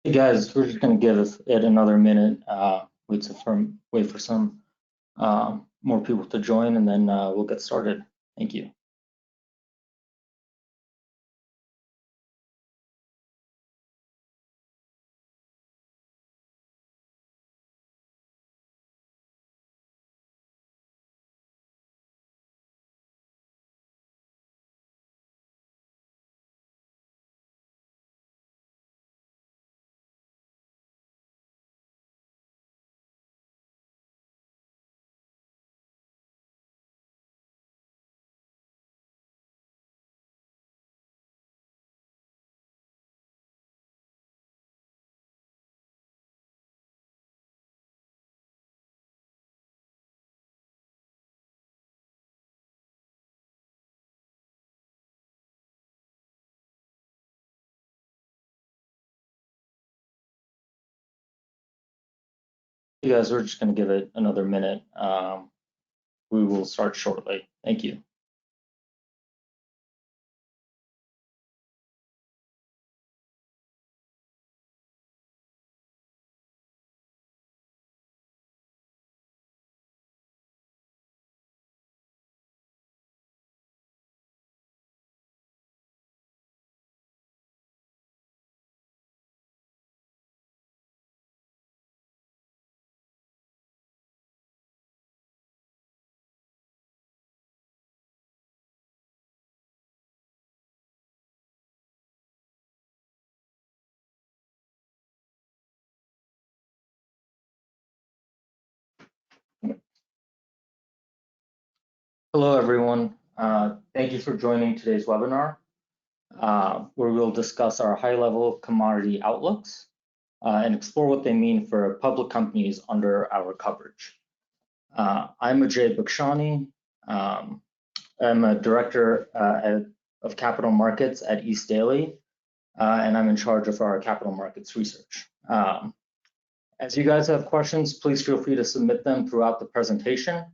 Hey guys, we're just going to give it another minute. Wait for some more people to join, and then we'll get started. Thank you. You guys, we're just going to give it another minute. We will start shortly. Thank you. Hello, everyone. Thank you for joining today's webinar, where we'll discuss our high-level commodity outlooks and explore what they mean for public companies under our coverage. I'm Ajay Bhakshani. I'm a director of capital markets at East Daily, and I'm in charge of our capital markets research. As you guys have questions, please feel free to submit them throughout the presentation.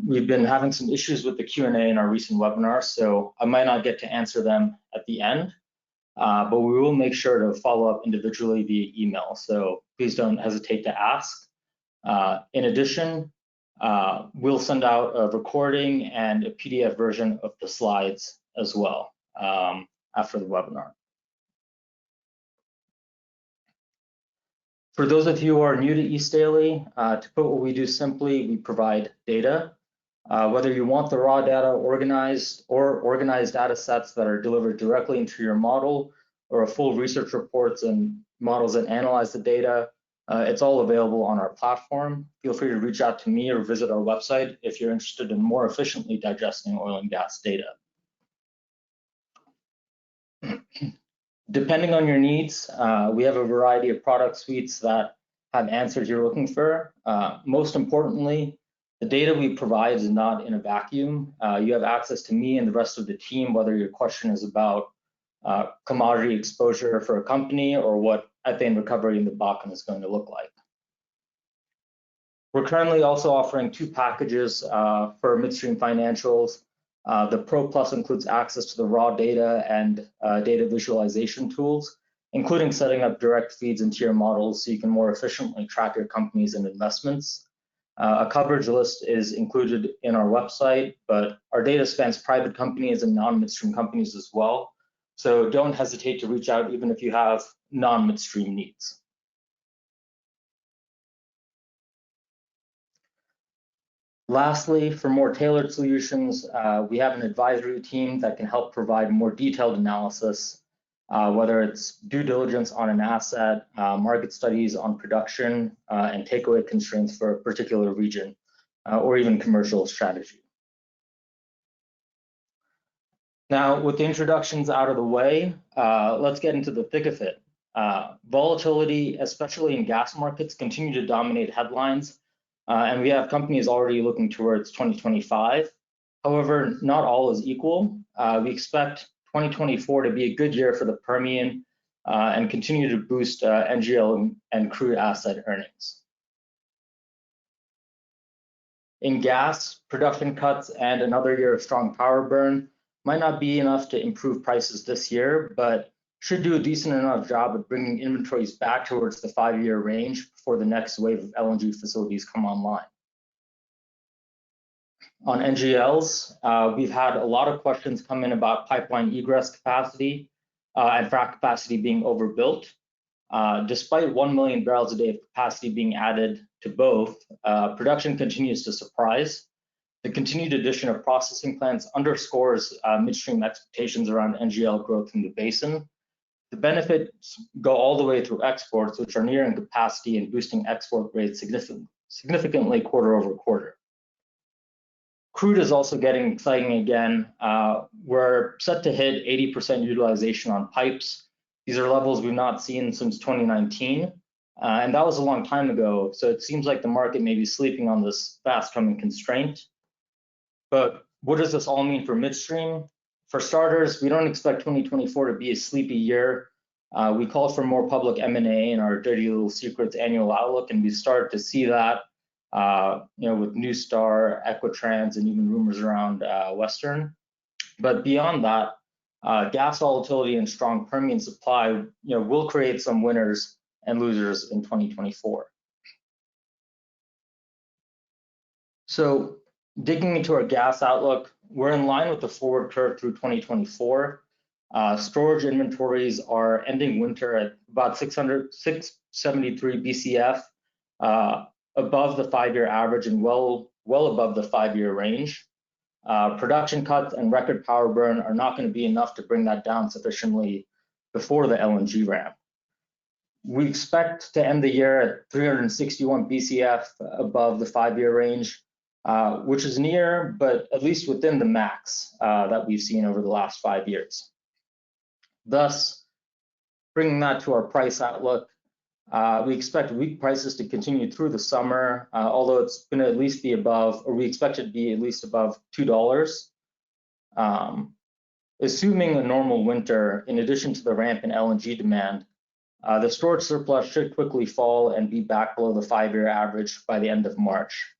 We've been having some issues with the Q&A in our recent webinars, so I might not get to answer them at the end, but we will make sure to follow up individually via email, so please don't hesitate to ask. In addition, we'll send out a recording and a PDF version of the slides as well after the webinar. For those of you who are new to East Daily, to put what we do simply, we provide data. Whether you want the raw data organized or organized data sets that are delivered directly into your model, or a full research reports and models that analyze the data, it's all available on our platform. Feel free to reach out to me or visit our website if you're interested in more efficiently digesting oil and gas data. Depending on your needs, we have a variety of product suites that have answers you're looking for. Most importantly, the data we provide is not in a vacuum. You have access to me and the rest of the team, whether your question is about commodity exposure for a company or what ethane recovery in the Bakken is going to look like. We're currently also offering two packages for midstream financials. The Pro Plus includes access to the raw data and data visualization tools, including setting up direct feeds into your models so you can more efficiently track your companies and investments. A coverage list is included in our website, but our data spans private companies and non-midstream companies as well. So don't hesitate to reach out even if you have non-midstream needs. Lastly, for more tailored solutions, we have an advisory team that can help provide more detailed analysis, whether it's due diligence on an asset, market studies on production, and takeaway constraints for a particular region, or even commercial strategy. Now, with the introductions out of the way, let's get into the thick of it. Volatility, especially in gas markets, continue to dominate headlines. And we have companies already looking towards 2025. However, not all is equal. We expect 2024 to be a good year for the Permian and continue to boost NGL and crude asset earnings. In gas, production cuts and another year of strong power burn might not be enough to improve prices this year, but should do a decent enough job of bringing inventories back towards the 5-year range before the next wave of LNG facilities come online. On NGLs, we've had a lot of questions come in about pipeline egress capacity and frac capacity being overbuilt. Despite 1 million barrels a day of capacity being added to both, production continues to surprise. The continued addition of processing plants underscores midstream expectations around NGL growth in the basin. The benefits go all the way through exports, which are nearing capacity and boosting export rates significantly quarter over quarter. Crude is also getting exciting again. We're set to hit 80% utilization on pipes. These are levels we've not seen since 2019, and that was a long time ago. So it seems like the market may be sleeping on this fast coming constraint. But what does this all mean for midstream? For starters, we don't expect 2024 to be a sleepy year. We called for more public M&A in our Dirty Little Secrets annual outlook, and we started to see that with NewStar, Equitrans, and even rumors around Western. But beyond that, gas volatility and strong Permian supply will create some winners and losers in 2024. So digging into our gas outlook, we're in line with the forward curve through 2024. Storage inventories are ending winter at about 673 BCF, above the 5-year average and well above the 5-year range. Production cuts and record power burn are not going to be enough to bring that down sufficiently before the LNG ramp. We expect to end the year at 361 BCF above the 5-year range, which is near, but at least within the max that we've seen over the last 5 years. Thus, bringing that to our price outlook, we expect weak prices to continue through the summer, although it's going to at least be above, or we expect it to be at least above $2. Assuming a normal winter, in addition to the ramp in LNG demand, the storage surplus should quickly fall and be back below the 5-year average by the end of March.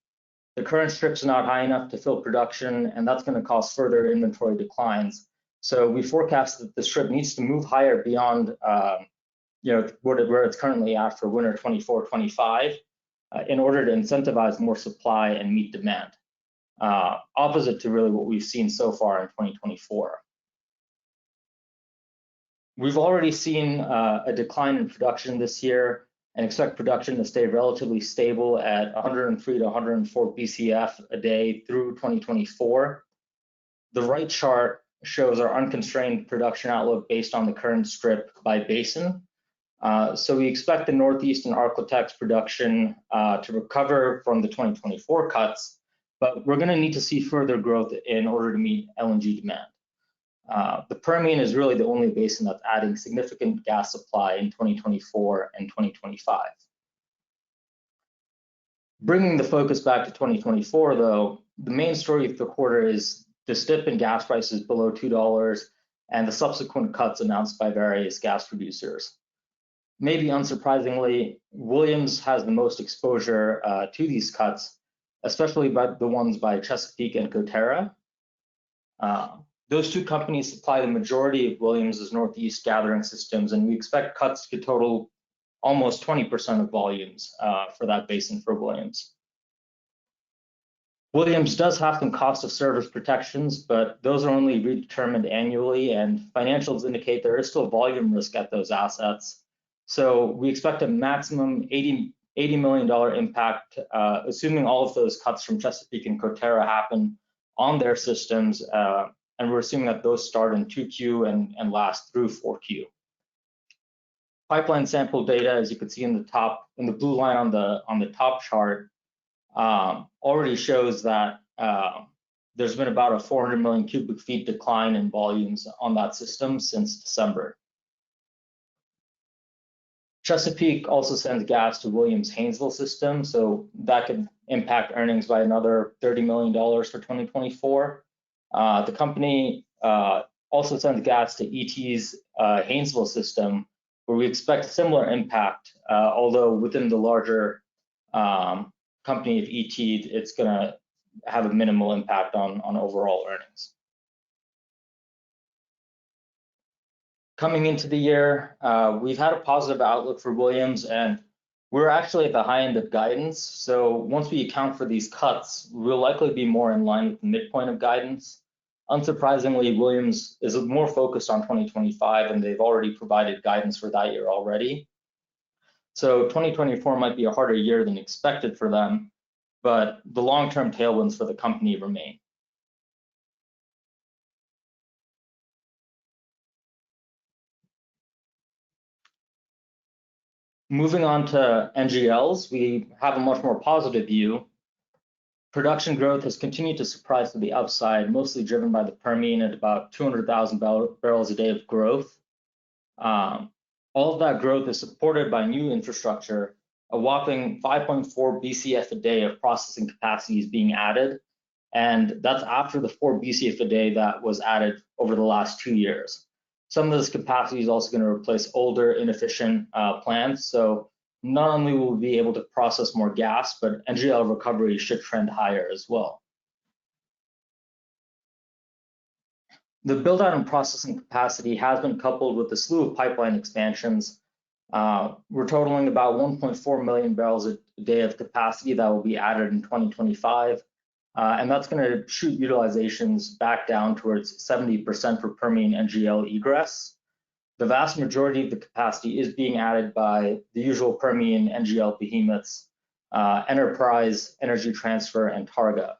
The current strip's not high enough to fill production, and that's going to cause further inventory declines. So we forecast that the strip needs to move higher beyond where it's currently at for winter 24-25 in order to incentivize more supply and meet demand, opposite to really what we've seen so far in 2024. We've already seen a decline in production this year and expect production to stay relatively stable at 103 to 104 BCF a day through 2024. The right chart shows our unconstrained production outlook based on the current strip by basin. So we expect the Northeast and Ark-La-Tex production to recover from the 2024 cuts, but we're going to need to see further growth in order to meet LNG demand. The Permian is really the only basin that's adding significant gas supply in 2024 and 2025. Bringing the focus back to 2024, though, the main story of the quarter is the dip in gas prices below $2 and the subsequent cuts announced by various gas producers. Maybe unsurprisingly, Williams has the most exposure to these cuts, especially by the ones by Chesapeake and Coterra. Those two companies supply the majority of Williams's Northeast gathering systems, and we expect cuts to total almost 20% of volumes for that basin for Williams. Williams does have some cost of service protections, but those are only redetermined annually, and financials indicate there is still volume risk at those assets. So we expect a maximum $80 million impact, assuming all of those cuts from Chesapeake and Coterra happen on their systems, and we're assuming that those start in 2Q and last through 4Q. Pipeline sample data, as you can see in the blue line on the top chart, already shows that there's been about a 400 million cubic feet decline in volumes on that system since December. Chesapeake also sends gas to Williams' Haynesville system, so that could impact earnings by another $30 million for 2024. The company also sends gas to ET's Haynesville system, where we expect a similar impact, although within the larger company of ET, it's going to have a minimal impact on overall earnings. Coming into the year, we've had a positive outlook for Williams, and we're actually at the high end of guidance. So once we account for these cuts, we'll likely be more in line with the midpoint of guidance. Unsurprisingly, Williams is more focused on 2025, and they've already provided guidance for that year already. So 2024 might be a harder year than expected for them, but the long-term tailwinds for the company remain. Moving on to NGLs, we have a much more positive view. Production growth has continued to surprise to the upside, mostly driven by the Permian at about 200,000 barrels a day of growth. All of that growth is supported by new infrastructure. A whopping 5.4 BCF a day of processing capacity is being added, and that's after the 4 BCF a day that was added over the last 2 years. Some of this capacity is also going to replace older, inefficient plants. So not only will we be able to process more gas, but NGL recovery should trend higher as well. The build out and processing capacity has been coupled with a slew of pipeline expansions. We're totaling about 1.4 million barrels a day of capacity that will be added in 2025. And that's going to shoot utilizations back down towards 70% for Permian NGL egress. The vast majority of the capacity is being added by the usual Permian NGL behemoths, Enterprise, Energy Transfer, and Targa.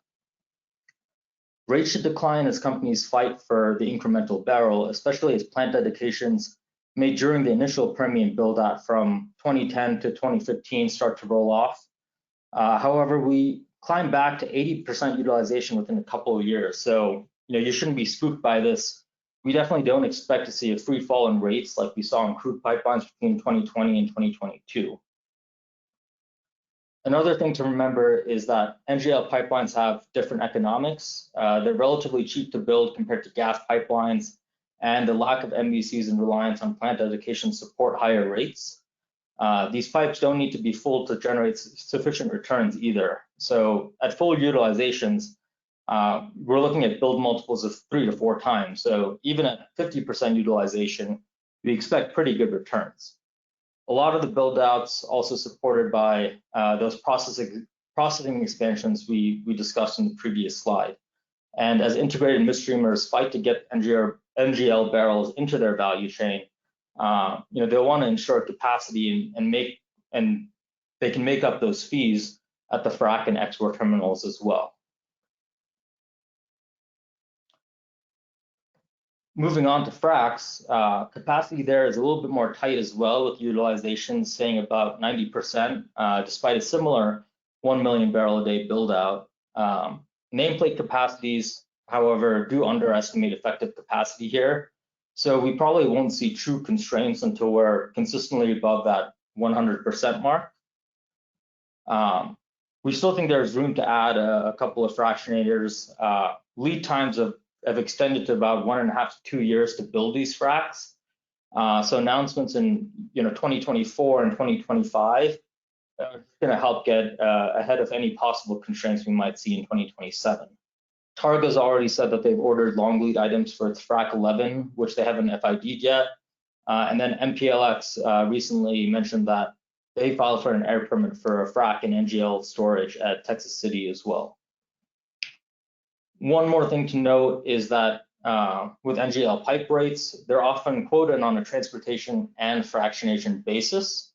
Rates should decline as companies fight for the incremental barrel, especially as plant dedications made during the initial Permian build-out from 2010 to 2015 start to roll off. However, we climb back to 80% utilization within a couple of years. So, you shouldn't be spooked by this. We definitely don't expect to see a free fall in rates like we saw in crude pipelines between 2020 and 2022. Another thing to remember is that NGL pipelines have different economics. They're relatively cheap to build compared to gas pipelines, and the lack of MVCs and reliance on plant dedication support higher rates. These pipes don't need to be full to generate sufficient returns either. So at full utilizations, we're looking at build multiples of 3 to 4 times. So even at 50% utilization, we expect pretty good returns. A lot of the build outs also supported by those processing expansions we discussed in the previous slide. And as integrated midstreamers fight to get NGL barrels into their value chain, they'll want to ensure capacity and they can make up those fees at the frac and export terminals as well. Moving on to fracs, capacity there is a little bit more tight as well, with utilization staying about 90%, despite a similar 1 million barrel a day build out. Nameplate capacities, however, do underestimate effective capacity here. So we probably won't see true constraints until we're consistently above that 100% mark. We still think there's room to add a couple of fractionators. Lead times have extended to about 1.5 to 2 years to build these fracs. So announcements in 2024 and 2025 are going to help get ahead of any possible constraints we might see in 2027. Targa's already said that they've ordered long lead items for its Frac 11, which they haven't FID'd yet. And then MPLX recently mentioned that they filed for an air permit for a frac and NGL storage at Texas City as well. One more thing to note is that with NGL pipe rates, they're often quoted on a transportation and fractionation basis,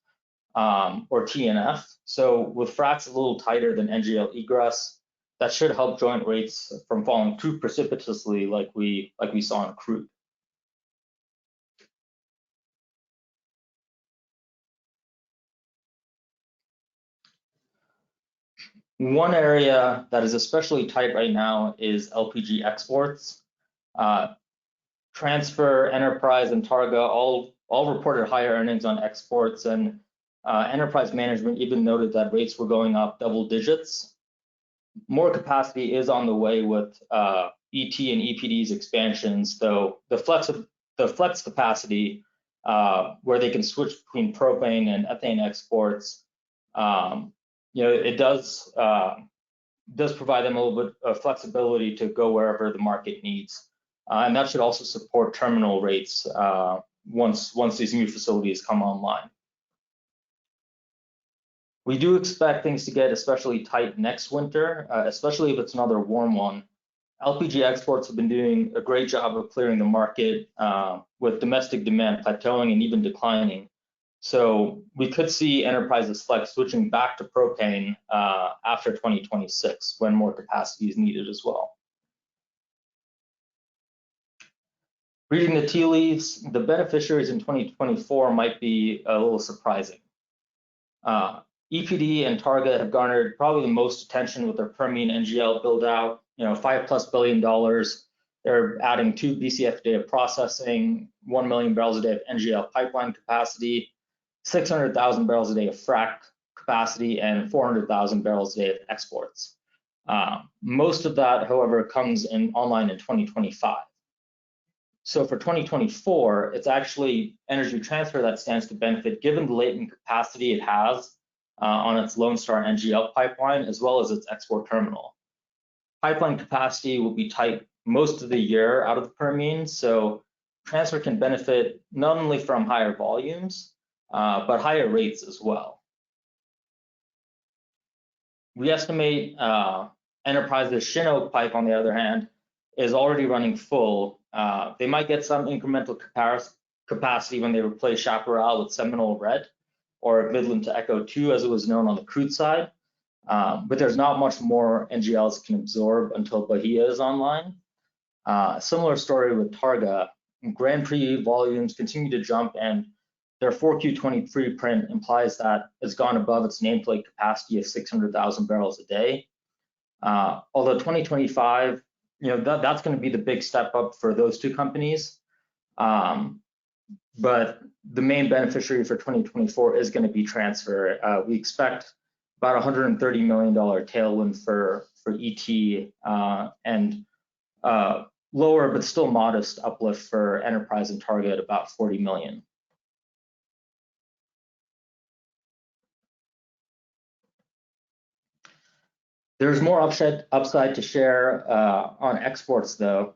or TNF. So with fracs a little tighter than NGL egress, that should help joint rates from falling too precipitously like we saw in crude. One area that is especially tight right now is LPG exports. Transfer, Enterprise, and Targa all reported higher earnings on exports, and Enterprise management even noted that rates were going up double digits. More capacity is on the way with ET and EPD's expansions, though the flex capacity where they can switch between propane and ethane exports, it does provide them a little bit of flexibility to go wherever the market needs. And that should also support terminal rates once these new facilities come online. We do expect things to get especially tight next winter, especially if it's another warm one. LPG exports have been doing a great job of clearing the market with domestic demand plateauing and even declining. So we could see enterprises flex switching back to propane after 2026 when more capacity is needed as well. Reading the tea leaves, the beneficiaries in 2024 might be a little surprising. EPD and Targa have garnered probably the most attention with their Permian NGL build out, $5+ billion. They're adding 2 BCF a day of processing, 1 million barrels a day of NGL pipeline capacity, 600,000 barrels a day of frac capacity, and 400,000 barrels a day of exports. Most of that, however, comes online in 2025. So for 2024, it's actually Energy Transfer that stands to benefit given the latent capacity it has on its Lone Star NGL pipeline, as well as its export terminal. Pipeline capacity will be tight most of the year out of the Permian, so Transfer can benefit not only from higher volumes, but higher rates as well. We estimate Enterprise's Shin Oak pipe, on the other hand, is already running full. They might get some incremental capacity when they replace Chaparral with Seminole Red, or Midland to Echo 2, as it was known on the crude side. But there's not much more NGLs can absorb until Bahia is online. Similar story with Targa. Grand Prix volumes continue to jump, and their 4Q23 print implies that it's gone above its nameplate capacity of 600,000 barrels a day. Although 2025, that's going to be the big step up for those two companies. But the main beneficiary for 2024 is going to be Transfer. We expect about $130 million tailwind for ET and lower but still modest uplift for Enterprise and Targa at about $40 million. There's more upside to share on exports, though.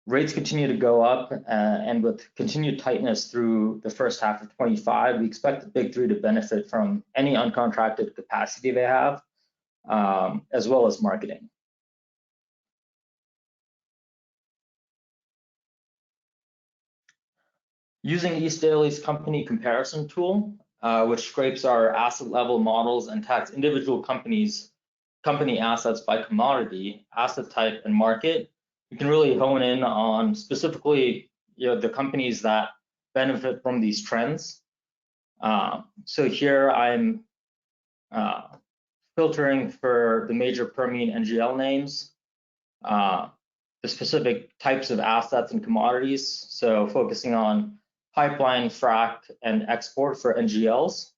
Rates continue to go up, and with continued tightness through the first half of 25, we expect the big three to benefit from any uncontracted capacity they have, as well as marketing. Using East Daly's company comparison tool, which scrapes our asset level models and tags individual company assets by commodity, asset type, and market, you can really hone in on specifically the companies that benefit from these trends. So here I'm filtering for the major Permian NGL names, the specific types of assets and commodities, so focusing on pipeline, frac, and export for NGLs.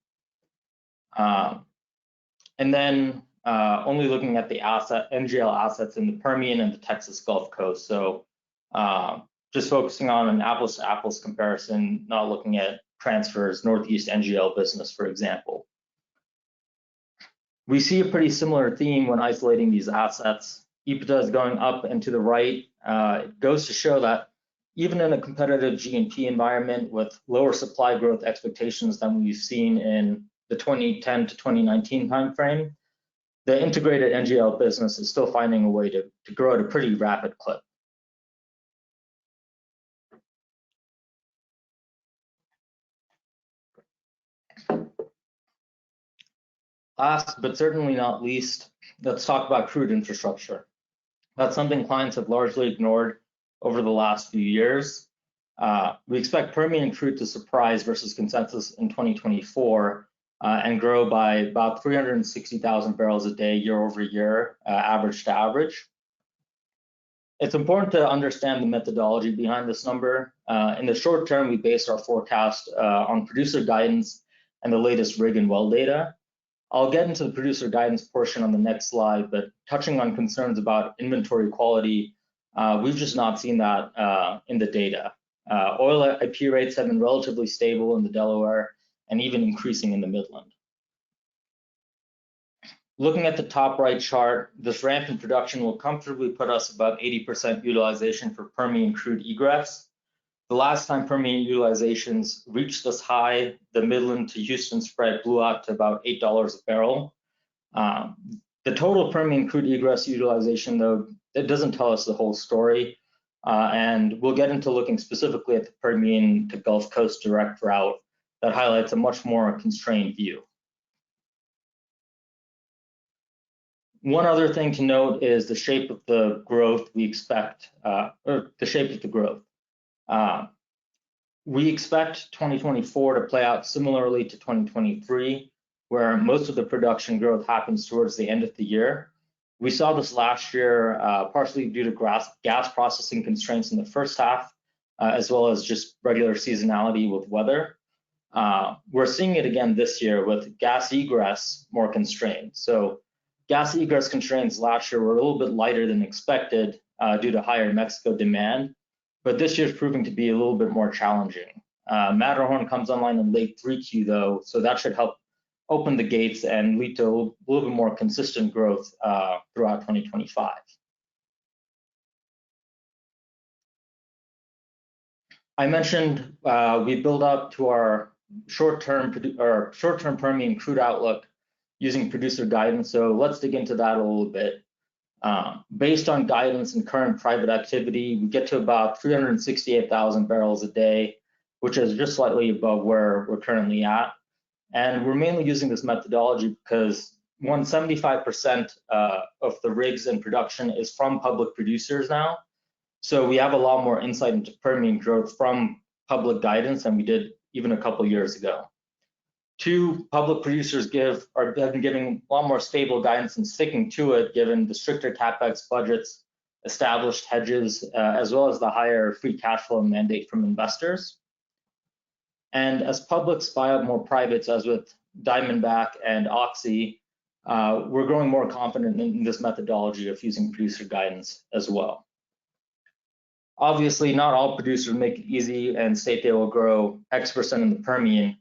And then only looking at the NGL assets in the Permian and the Texas Gulf Coast. So just focusing on an apples to apples comparison, not looking at Transfer's Northeast NGL business, for example. We see a pretty similar theme when isolating these assets. EBITDA is going up and to the right. It goes to show that even in a competitive G&P environment with lower supply growth expectations than we've seen in the 2010 to 2019 timeframe, the integrated NGL business is still finding a way to grow at a pretty rapid clip. Last, but certainly not least, let's talk about crude infrastructure. That's something clients have largely ignored over the last few years. We expect Permian crude to surprise versus consensus in 2024 and grow by about 360,000 barrels a day year over year, average to average. It's important to understand the methodology behind this number. In the short term, we base our forecast on producer guidance and the latest rig and well data. I'll get into the producer guidance portion on the next slide, but touching on concerns about inventory quality, we've just not seen that in the data. Oil IP rates have been relatively stable in the Delaware and even increasing in the Midland. Looking at the top right chart, this ramp in production will comfortably put us above 80% utilization for Permian crude egress. The last time Permian utilizations reached this high, the Midland to Houston spread blew out to about $8 a barrel. The total Permian crude egress utilization, though, it doesn't tell us the whole story. And we'll get into looking specifically at the Permian to Gulf Coast direct route that highlights a much more constrained view. One other thing to note is the shape of the growth we expect, or the shape of the growth. We expect 2024 to play out similarly to 2023, where most of the production growth happens towards the end of the year. We saw this last year, partially due to gas processing constraints in the first half, as well as just regular seasonality with weather. We're seeing it again this year with gas egress more constrained. So gas egress constraints last year were a little bit lighter than expected due to higher Mexico demand, but this year's proving to be a little bit more challenging. Matterhorn comes online in late 3Q though, so that should help open the gates and lead to a little bit more consistent growth throughout 2025. I mentioned we build up to our short-term Permian crude outlook using producer guidance. So let's dig into that a little bit. Based on guidance and current private activity, we get to about 368,000 barrels a day, which is just slightly above where we're currently at. And we're mainly using this methodology because 75% of the rigs in production is from public producers now. So we have a lot more insight into Permian growth from public guidance than we did even a couple years ago. Two, public producers have been giving a lot more stable guidance and sticking to it given the stricter CapEx budgets, established hedges, as well as the higher free cash flow mandate from investors. And as publics buy up more privates, as with Diamondback and Oxy, we're growing more confident in this methodology of using producer guidance as well. Obviously, not all producers make it easy and state they will grow X% in the Permian.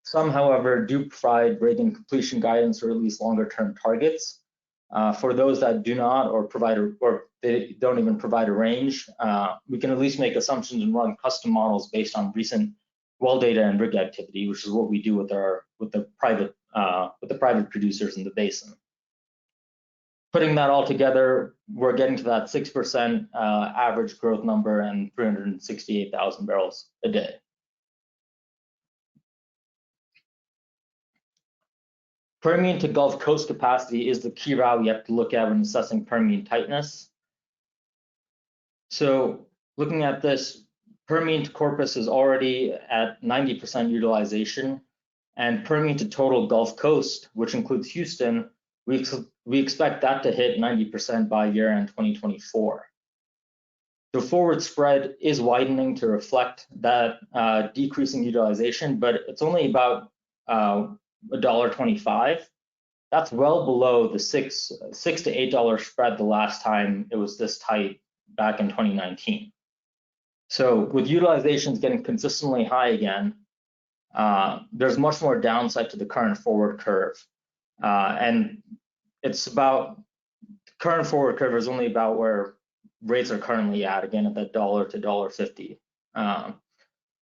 Some, however, do provide rig and completion guidance or at least longer-term targets. For those that do not or they don't even provide a range, we can at least make assumptions and run custom models based on recent well data and rig activity, which is what we do with the private producers in the basin. Putting that all together, we're getting to that 6% average growth number and 368,000 barrels a day. Permian to Gulf Coast capacity is the key route we have to look at when assessing Permian tightness. So looking at this, Permian to Corpus is already at 90% utilization, and Permian to total Gulf Coast, which includes Houston, we expect that to hit 90% by year-end 2024. The forward spread is widening to reflect that decreasing utilization, but it's only about $1.25. That's well below the $6 to $8 spread the last time it was this tight back in 2019. So with utilizations getting consistently high again, there's much more downside to the current forward curve. And it's about, the current forward curve is only about where rates are currently at, again, at that $1 to $1.50.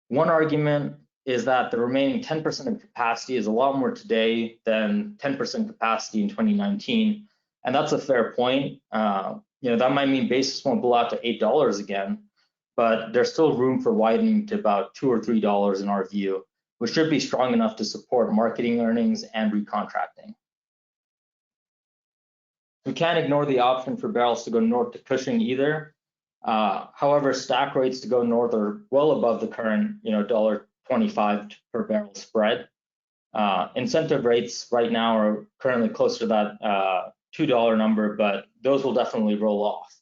One argument is that the remaining 10% of capacity is a lot more today than 10% capacity in 2019. And that's a fair point. That might mean basis won't blow out to $8 again, but there's still room for widening to about $2 or $3 in our view, which should be strong enough to support marketing earnings and recontracting. We can't ignore the option for barrels to go north to Cushing either. However, stack rates to go north are well above the current, $1.25 per barrel spread. Incentive rates right now are currently close to that $2 number, but those will definitely roll off.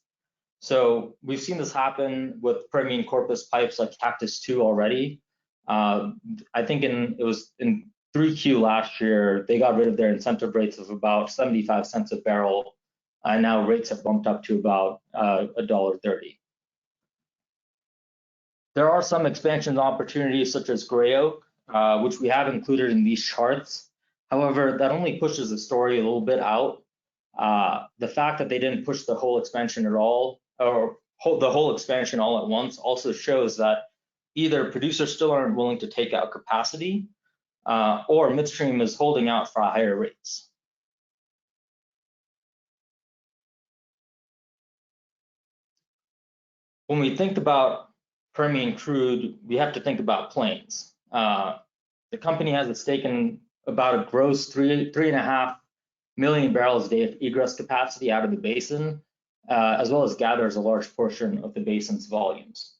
So we've seen this happen with Permian Corpus pipes like Cactus 2 already. I think it was in 3Q last year, they got rid of their incentive rates of about 75 cents a barrel, and now rates have bumped up to about $1.30. There are some expansion opportunities such as Gray Oak, which we have included in these charts. However, that only pushes the story a little bit out. The fact that they didn't push the whole expansion at all, or the whole expansion all at once, also shows that either producers still aren't willing to take out capacity, or midstream is holding out for higher rates. When we think about Permian crude, we have to think about Plains. The company has a stake in about a gross 3.5 million barrels a day of egress capacity out of the basin, as well as gathers a large portion of the basin's volumes.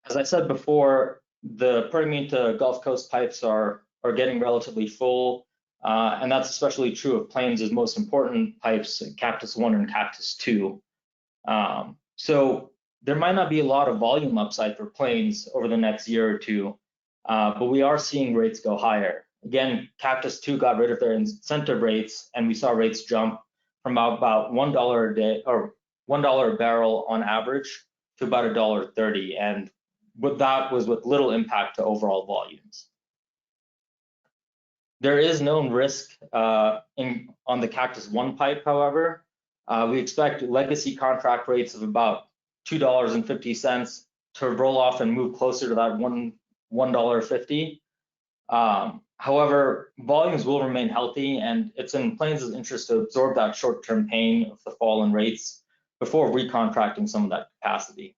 As I said before, the Permian to Gulf Coast pipes are getting relatively full, and that's especially true of Plains' most important pipes, Cactus 1 and Cactus 2. So there might not be a lot of volume upside for Plains over the next year or two, but we are seeing rates go higher. Again, Cactus 2 got rid of their incentive rates, and we saw rates jump from about $1 a day or $1 a barrel on average to about $1.30, and that was with little impact to overall volumes. There is known risk on the Cactus 1 pipe, however. We expect legacy contract rates of about $2.50 to roll off and move closer to that $1.50. However, volumes will remain healthy, and it's in Plains' interest to absorb that short-term pain of the fall in rates before recontracting some of that capacity.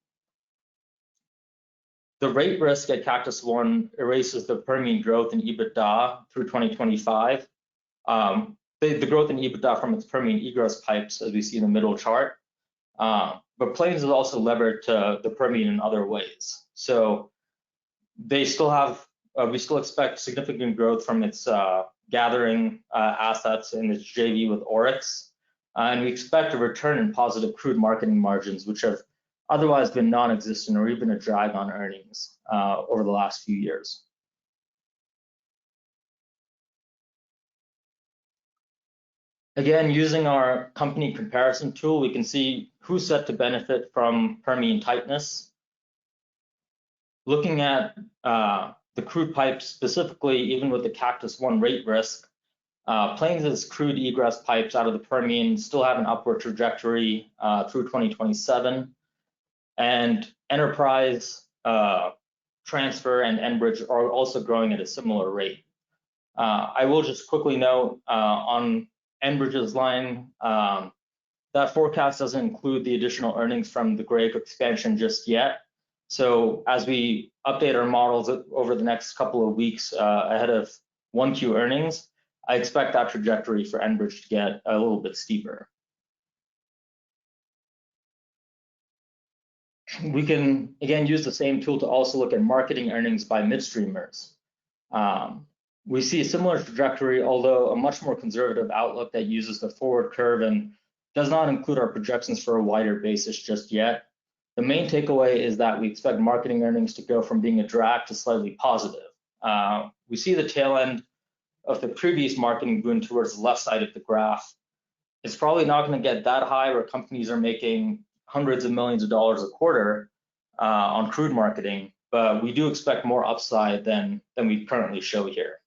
The rate risk at Cactus 1 erases the Permian growth in EBITDA through 2025. The growth in EBITDA from its Permian egress pipes, as we see in the middle chart. But Plains is also levered to the Permian in other ways. So they still have, we still expect significant growth from its gathering assets in its JV with Oryx. And we expect a return in positive crude marketing margins, which have otherwise been non-existent or even a drag on earnings over the last few years. Again, using our company comparison tool, we can see who's set to benefit from Permian tightness. Looking at the crude pipes specifically, even with the Cactus 1 rate risk, Plains' crude egress pipes out of the Permian still have an upward trajectory through 2027. And Enterprise, Transfer, and Enbridge are also growing at a similar rate. I will just quickly note on Enbridge's line, that forecast doesn't include the additional earnings from the Gray expansion just yet. So as we update our models over the next couple of weeks ahead of 1Q earnings, I expect that trajectory for Enbridge to get a little bit steeper. We can, again, use the same tool to also look at marketing earnings by midstreamers. We see a similar trajectory, although a much more conservative outlook that uses the forward curve and does not include our projections for a wider basis just yet. The main takeaway is that we expect marketing earnings to go from being a drag to slightly positive. We see the tail end of the previous marketing boom towards the left side of the graph. It's probably not going to get that high where companies are making hundreds of millions of dollars a quarter on crude marketing, but we do expect more upside than we currently show here.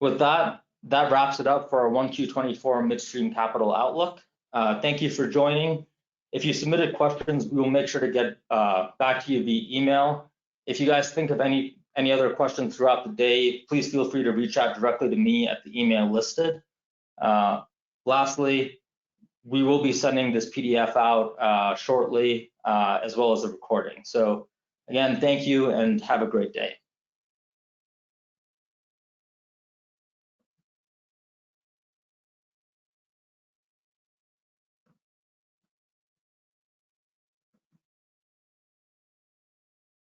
With that, that wraps it up for our 1Q24 midstream capital outlook. Thank you for joining. If you submitted questions, we will make sure to get back to you via email. If you guys think of any other questions throughout the day, please feel free to reach out directly to me at the email listed. Lastly, we will be sending this PDF out shortly, as well as the recording. So again, thank you and have a great day.